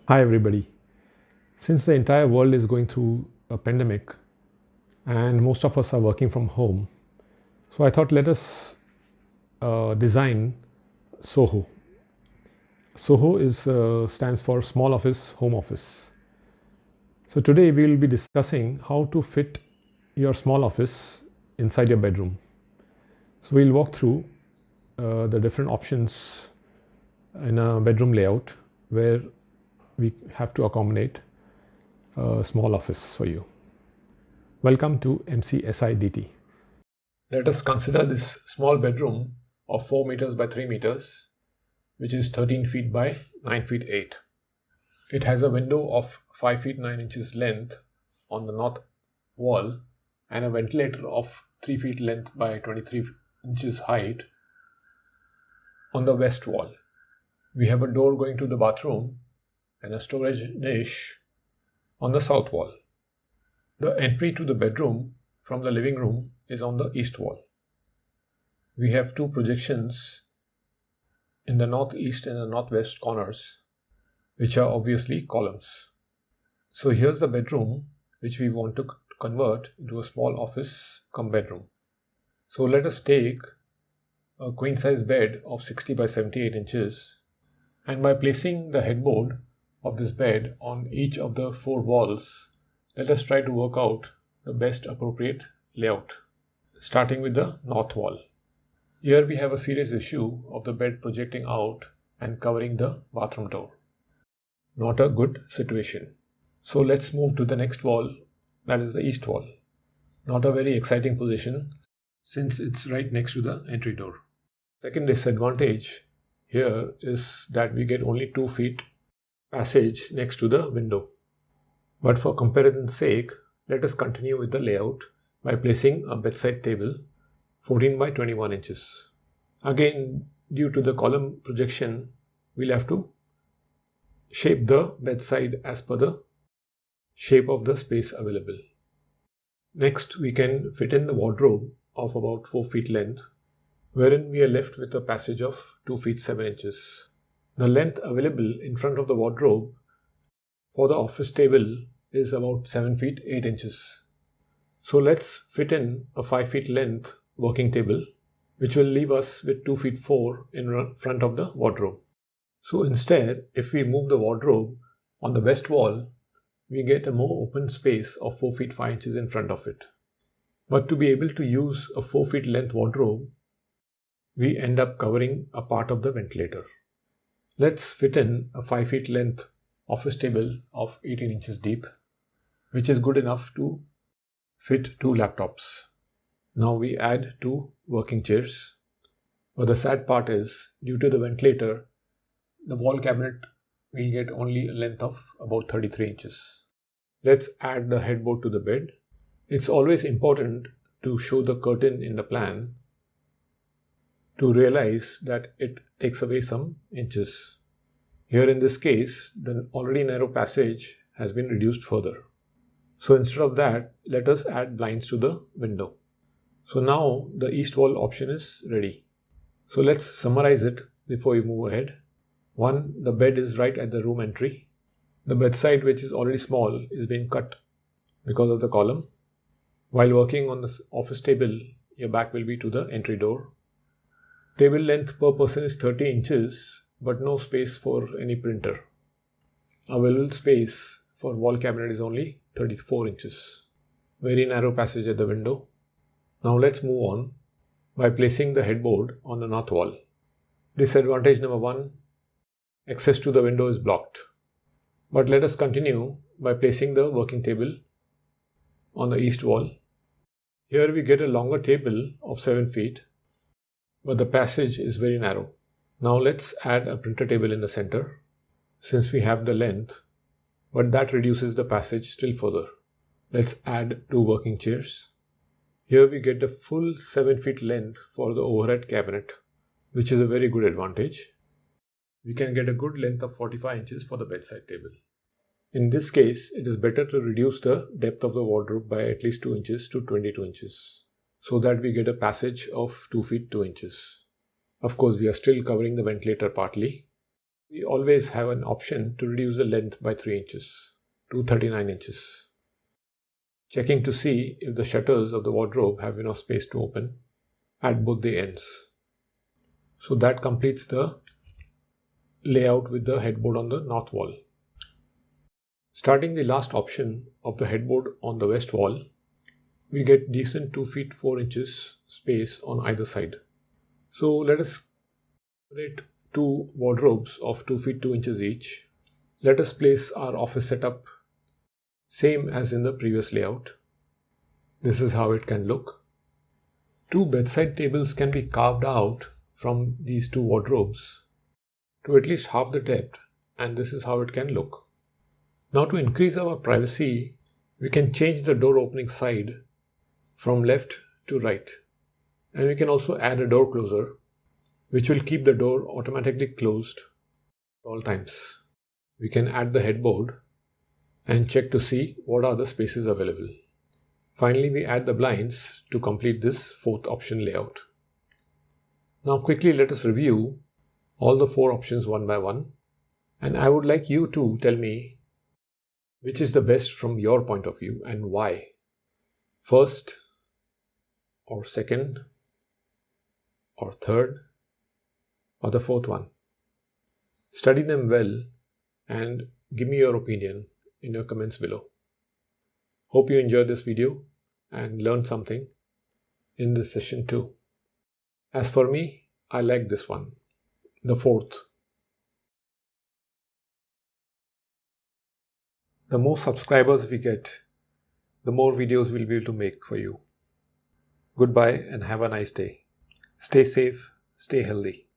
Hi everybody. Since the entire world is going through a pandemic and most of us are working from home, so I thought let us design SOHO. SOHO stands for Small Office Home Office. So today we will be discussing how to fit your small office inside your bedroom. So we'll walk through the different options in a bedroom layout where we have to accommodate a small office for you. Welcome to MCSIDT. Let us consider this small bedroom of 4 meters by 3 meters, which is 13 feet by 9 feet 8. It has a window of 5 feet 9 inches length on the north wall and a ventilator of 3 feet length by 23 inches height on the west wall. We have a door going to the bathroom and a storage dish on the south wall. The entry to the bedroom from the living room is on the east wall. We have two projections in the northeast and the northwest corners, which are obviously columns. So here's the bedroom which we want to convert into a small office cum bedroom. So let us take a queen size bed of 60 by 78 inches, and by placing the headboard of this bed on each of the four walls, let us try to work out the best appropriate layout, starting with the north wall. Here we have a serious issue of the bed projecting out and covering the bathroom door. Not a good situation. So let's move to the next wall, that is the east wall. Not a very exciting position since it's right next to the entry door. Second disadvantage here is that we get only 2 feet passage next to the window. But for comparison's sake, let us continue with the layout by placing a bedside table 14 by 21 inches. Again, due to the column projection, we'll have to shape the bedside as per the shape of the space available. Next, we can fit in the wardrobe of about 4 feet length, wherein we are left with a passage of 2 feet 7 inches. The length available in front of the wardrobe for the office table is about 7 feet 8 inches. So let's fit in a 5 feet length working table, which will leave us with 2 feet 4 in front of the wardrobe. So instead, if we move the wardrobe on the west wall, we get a more open space of 4 feet 5 inches in front of it. But to be able to use a 4 feet length wardrobe, we end up covering a part of the ventilator. Let's fit in a 5 feet length office table of 18 inches deep, which is good enough to fit 2 laptops. Now we add 2 working chairs. But the sad part is, due to the ventilator, the wall cabinet will get only a length of about 33 inches. Let's add the headboard to the bed. It's always important to show the curtain in the plan to realize that it takes away some inches. Here in this case, the already narrow passage has been reduced further. So instead of that, let us add blinds to the window. So now the east wall option is ready. So let's summarize it before we move ahead. 1. The bed is right at the room entry. The bedside, which is already small, is being cut because of the column. While working on the office table, your back will be to the entry door. Table length per person is 30 inches, but no space for any printer. Available space for wall cabinet is only 34 inches. Very narrow passage at the window. Now let's move on by placing the headboard on the north wall. Disadvantage number 1, access to the window is blocked. But let us continue by placing the working table on the east wall. Here we get a longer table of 7 feet, but the passage is very narrow. Now let's add a printer table in the center, since we have the length, but that reduces the passage still further. Let's add 2 working chairs. Here we get the full 7 feet length for the overhead cabinet, which is a very good advantage. We can get a good length of 45 inches for the bedside table. In this case, it is better to reduce the depth of the wardrobe by at least 2 inches to 22 inches, so that we get a passage of 2 feet 2 inches. Of course, we are still covering the ventilator partly. We always have an option to reduce the length by 3 inches to 39 inches. Checking to see if the shutters of the wardrobe have enough space to open at both the ends. So that completes the layout with the headboard on the north wall. Starting the last option of the headboard on the west wall, we get decent 2 feet 4 inches space on either side. So let us create 2 wardrobes of 2 feet 2 inches each. Let us place our office setup same as in the previous layout. This is how it can look. 2 bedside tables can be carved out from these 2 wardrobes to at least half the depth, and this is how it can look. Now to increase our privacy, we can change the door opening side from left to right, and we can also add a door closer which will keep the door automatically closed at all times. We can add the headboard and check to see what are the spaces available. Finally, we add the blinds to complete this 4th option layout. Now quickly let us review all the 4 options one by one, and I would like you to tell me which is the best from your point of view and why. First or second or third or the 4th one. Study them well and give me your opinion in your comments below. Hope you enjoyed this video and learned something in this session too. As for me, I like this one, the 4th. The more subscribers we get, the more videos we'll be able to make for you. Goodbye and have a nice day. Stay safe, stay healthy.